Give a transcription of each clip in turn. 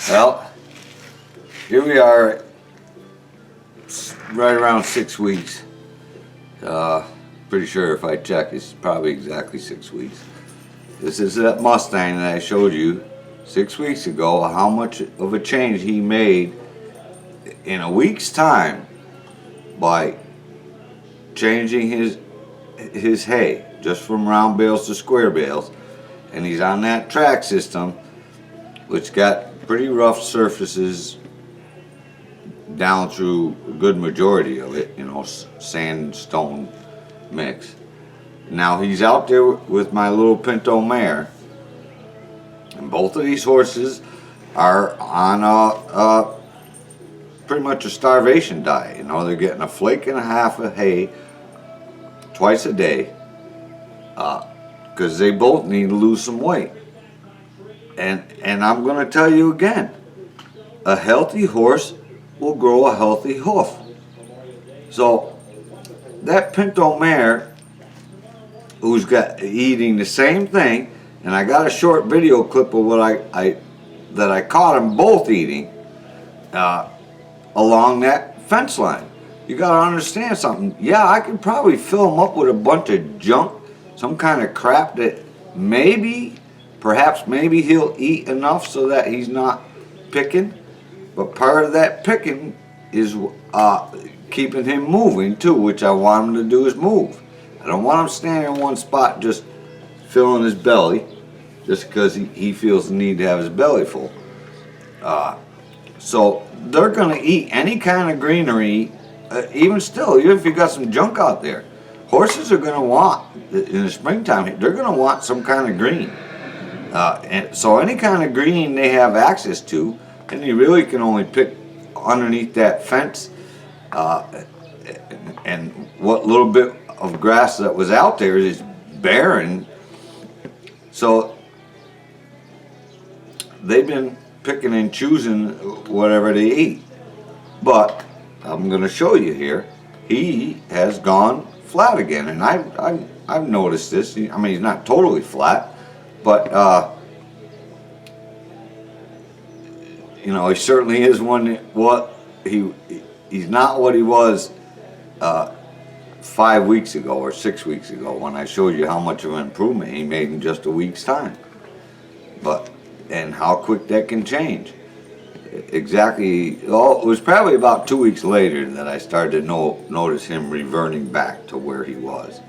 Well, here we are, right around 6 weeks. Pretty sure if I check, it's probably exactly 6 weeks. This is that Mustang that I showed you 6 weeks ago, how much of a change he made in a week's time by changing his hay, just from round bales to square bales. And he's on that track system, which got pretty rough surfaces down through a good majority of it, sand, stone mix. Now he's out there with my little Pinto mare, and both of these horses are on pretty much a starvation diet. They're getting a flake and a half of hay twice a day, because they both need to lose some weight. And I'm going to tell you again, a healthy horse will grow a healthy hoof. So that Pinto mare, who's eating the same thing, and I got a short video clip of what I caught them both eating along that fence line. You got to understand something. Yeah, I could probably fill him up with a bunch of junk, some kind of crap that perhaps maybe he'll eat enough so that he's not picking. But part of that picking is keeping him moving too, which I want him to do is move. I don't want him standing in one spot just filling his belly just because he feels the need to have his belly full. So they're going to eat any kind of greenery, even if you got some junk out there. Horses are going to want, in the springtime, they're going to want some kind of green. And so any kind of green they have access to, and you really can only pick underneath that fence, and what little bit of grass that was out there is barren. So they've been picking and choosing whatever they eat. But I'm going to show you here, he has gone flat again, and I've noticed this. I mean, he's not totally flat, but he certainly is he's not what he was 5 weeks ago or 6 weeks ago when I showed you how much of an improvement he made in just a week's time. And how quick that can change. Exactly. Well, it was probably about 2 weeks later that I started to notice him reverting back to where he was,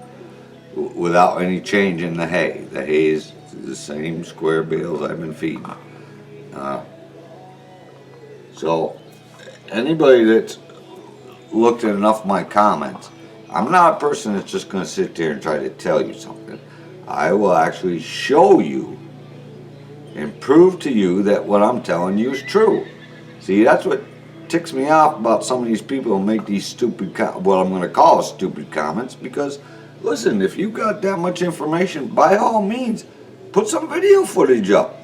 without any change in the hay. The hay is the same square bales I've been feeding. So anybody that's looked at enough of my comments, I'm not a person that's just going to sit there and try to tell you something. I will actually show you and prove to you that what I'm telling you is true. See, that's what ticks me off about some of these people who make these stupid, what I'm going to call stupid comments, because, listen, if you've got that much information, by all means, put some video footage up.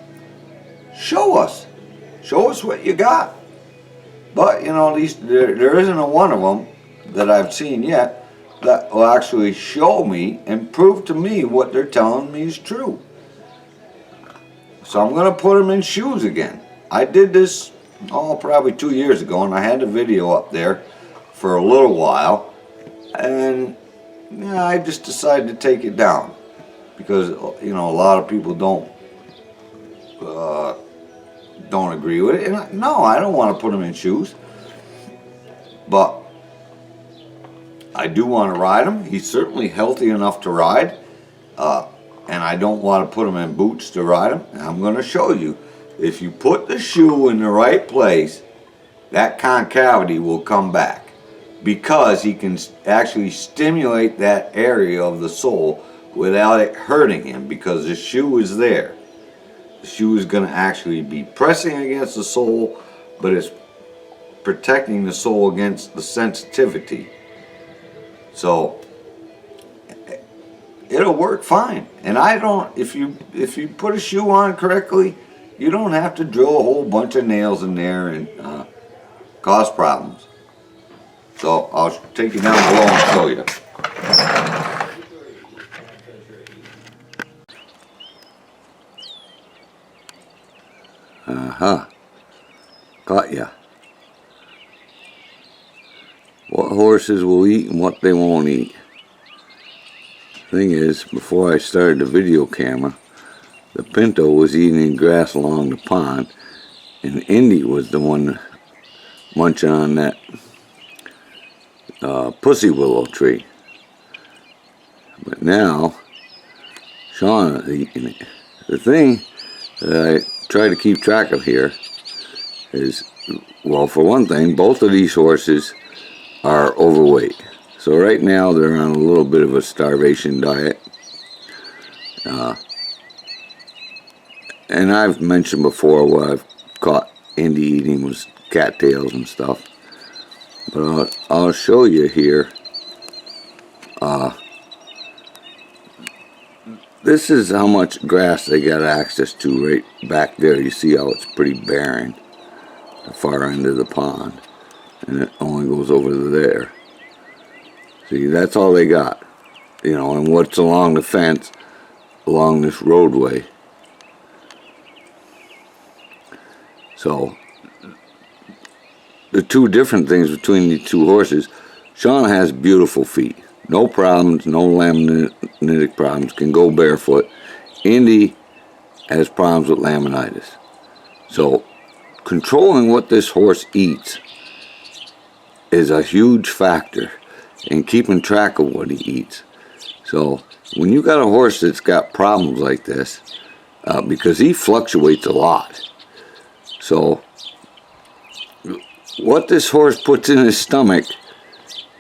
Show us what you got. But, there isn't a one of them that I've seen yet that will actually show me and prove to me what they're telling me is true. So I'm going to put them in shoes again. I did this, probably 2 years ago, and I had the video up there for a little while. And I just decided to take it down because, a lot of people don't agree with it. And no, I don't want to put them in shoes. But I do want to ride him. He's certainly healthy enough to ride. And I don't want to put him in boots to ride him. And I'm going to show you, if you put the shoe in the right place, that concavity will come back, because he can actually stimulate that area of the sole without it hurting him, because the shoe is there. The shoe is going to actually be pressing against the sole, but it's protecting the sole against the sensitivity. So it'll work fine. And if you put a shoe on correctly, you don't have to drill a whole bunch of nails in there and cause problems. So I'll take you down below and show you. Got ya. What horses will eat and what they won't eat. Thing is, before I started the video camera, the pinto was eating grass along the pond, and Indy was the one munching on that pussy willow tree. But now, Shauna is eating it. The thing that I try to keep track of here is, well, for one thing, both of these horses are overweight. So right now they're on a little bit of a starvation diet. And I've mentioned before what I've caught Indy eating was cattails and stuff. But I'll show you here. This is how much grass they got access to right back there. You see how it's pretty barren, the far end of the pond, and it only goes over to there. See, that's all they got, you know, and what's along the fence, along this roadway. So, the two different things between the two horses, Shauna has beautiful feet. No problems, no laminitic problems, can go barefoot. Indy has problems with laminitis. So, controlling what this horse eats is a huge factor in keeping track of what he eats. So, when you got a horse that's got problems like this, because he fluctuates a lot. So, what this horse puts in his stomach,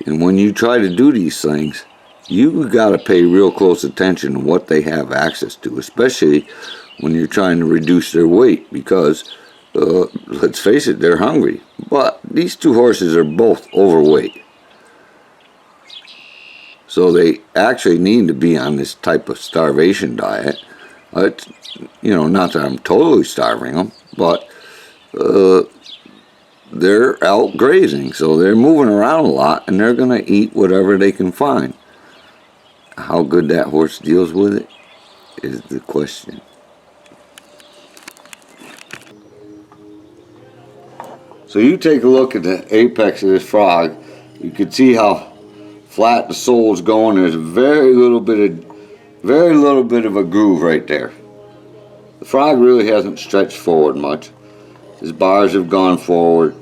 and when you try to do these things, you got to pay real close attention to what they have access to, especially when you're trying to reduce their weight, because let's face it, they're hungry. But these two horses are both overweight, so they actually need to be on this type of starvation diet. It's, you know, not that I'm totally starving them, but they're out grazing, so they're moving around a lot, and they're going to eat whatever they can find. How good that horse deals with it is the question. So you take a look at the apex of this frog, you can see how flat the sole's going. There's very little bit of a groove right there. The frog really hasn't stretched forward much. His bars have gone forward.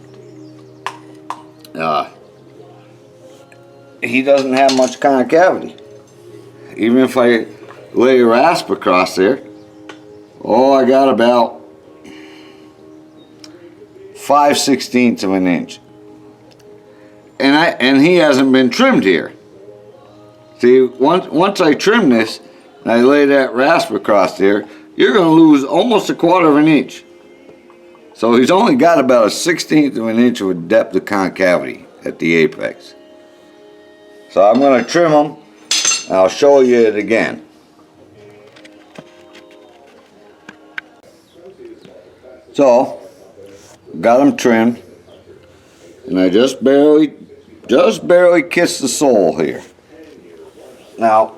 He doesn't have much concavity. Even if I lay a rasp across there, I got about 5/16 of an inch. And he hasn't been trimmed here. See, once I trim this and I lay that rasp across there, you're going to lose almost 1/4 of an inch. So he's only got about 1/16 of an inch of a depth of concavity at the apex. So I'm going to trim him, and I'll show you it again. So, got him trimmed, and I just barely kissed the sole here. Now,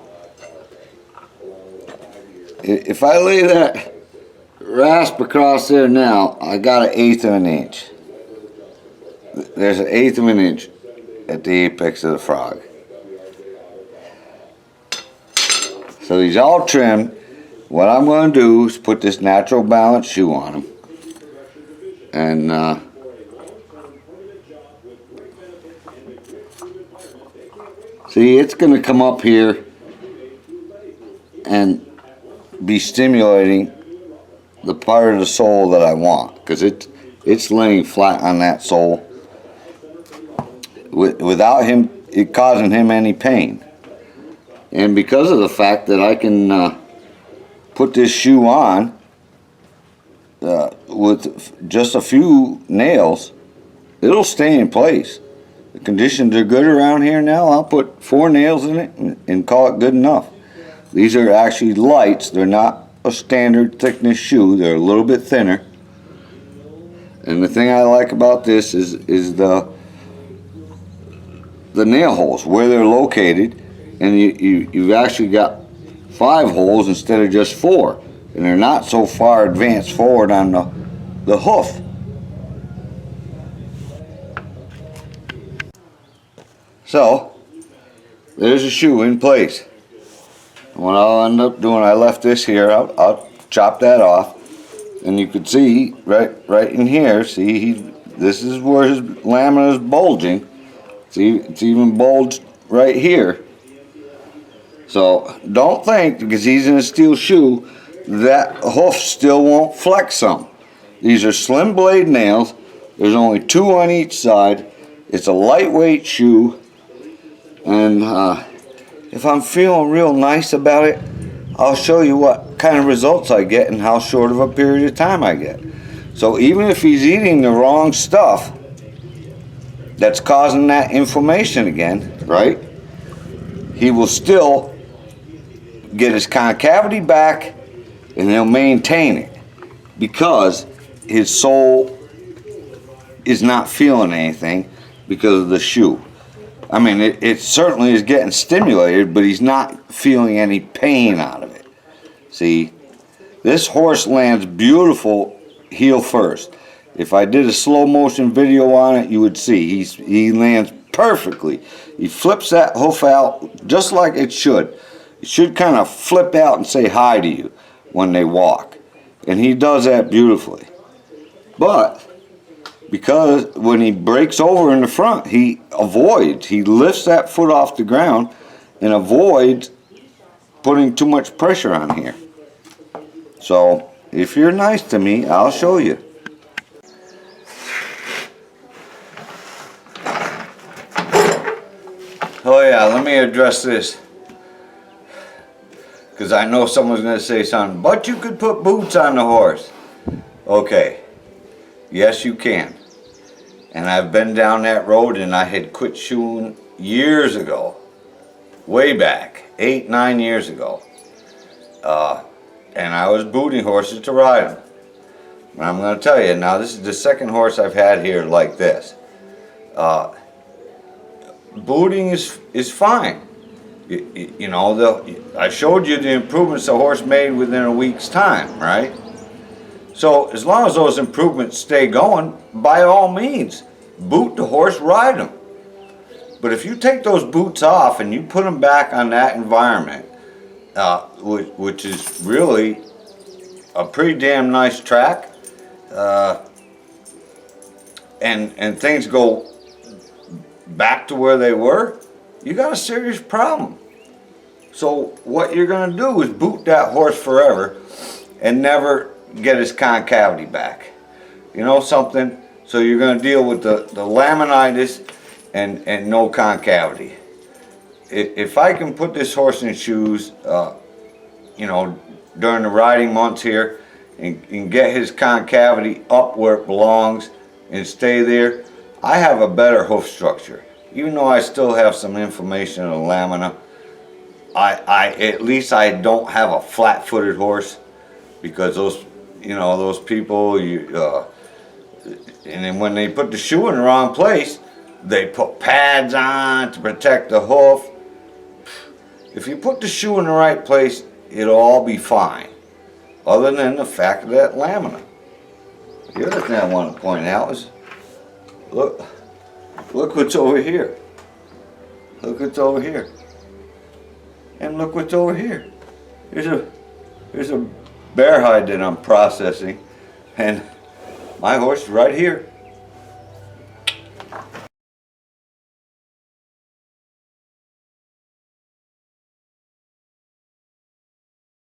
if I lay that rasp across there now, I got 1/8 of an inch. There's 1/8 of an inch at the apex of the frog. So he's all trimmed. What I'm going to do is put this natural balance shoe on him. And see, it's going to come up here and be stimulating the part of the sole that I want, because it's laying flat on that sole without it causing him any pain. And because of the fact that I can put this shoe on with just a few nails, it'll stay in place. The conditions are good around here now. I'll put 4 nails in it and call it good enough. These are actually lights. They're not a standard thickness shoe. They're a little bit thinner. And the thing I like about this is the nail holes, where they're located. And you've actually got 5 holes instead of just 4. And they're not so far advanced forward on the hoof. So there's a shoe in place. What I'll end up doing, I left this here. I'll chop that off, and you can see right in here. See, this is where his lamina is bulging. See, it's even bulged right here. So don't think because he's in a steel shoe that hoof still won't flex some. These are slim blade nails. There's only 2 on each side. It's a lightweight shoe, and if I'm feeling real nice about it, I'll show you what kind of results I get and how short of a period of time I get. So even if he's eating the wrong stuff that's causing that inflammation again, right, he will still get his concavity back and he'll maintain it because his sole is not feeling anything because of the shoe. I mean, it certainly is getting stimulated, but he's not feeling any pain out of it. See, this horse lands beautiful heel first. If I did a slow motion video on it, you would see he lands perfectly. He flips that hoof out just like it should. It should kind of flip out and say hi to you when they walk. And he does that beautifully. But because when he breaks over in the front, he lifts that foot off the ground and avoids putting too much pressure on here. So if you're nice to me, I'll show you. Oh yeah, let me address this, because I know someone's going to say something, but you could put boots on the horse. Okay, yes you can. And I've been down that road, and I had quit shoeing years ago, way back, 8-9 years ago. And I was booting horses to ride them. And I'm going to tell you, now this is the second horse I've had here like this. Booting is fine. You know, I showed you the improvements the horse made within a week's time, right? So as long as those improvements stay going, by all means, boot the horse, ride him. But if you take those boots off and you put them back on that environment, which is really a pretty damn nice track, and things go back to where they were, you got a serious problem. So what you're going to do is boot that horse forever and never get his concavity back. You know something? So you're going to deal with the laminitis and no concavity. If I can put this horse in shoes, you know, during the riding months here, and get his concavity up where it belongs and stay there, I have a better hoof structure. Even though I still have some inflammation in the lamina, at least I don't have a flat-footed horse, because those, you know, those people, and then when they put the shoe in the wrong place, they put pads on to protect the hoof. If you put the shoe in the right place, it'll all be fine, other than the fact of that lamina. The other thing I want to point out is, look what's over here. Look what's over here. And look what's over here. There's a bear hide that I'm processing, and my horse is right here.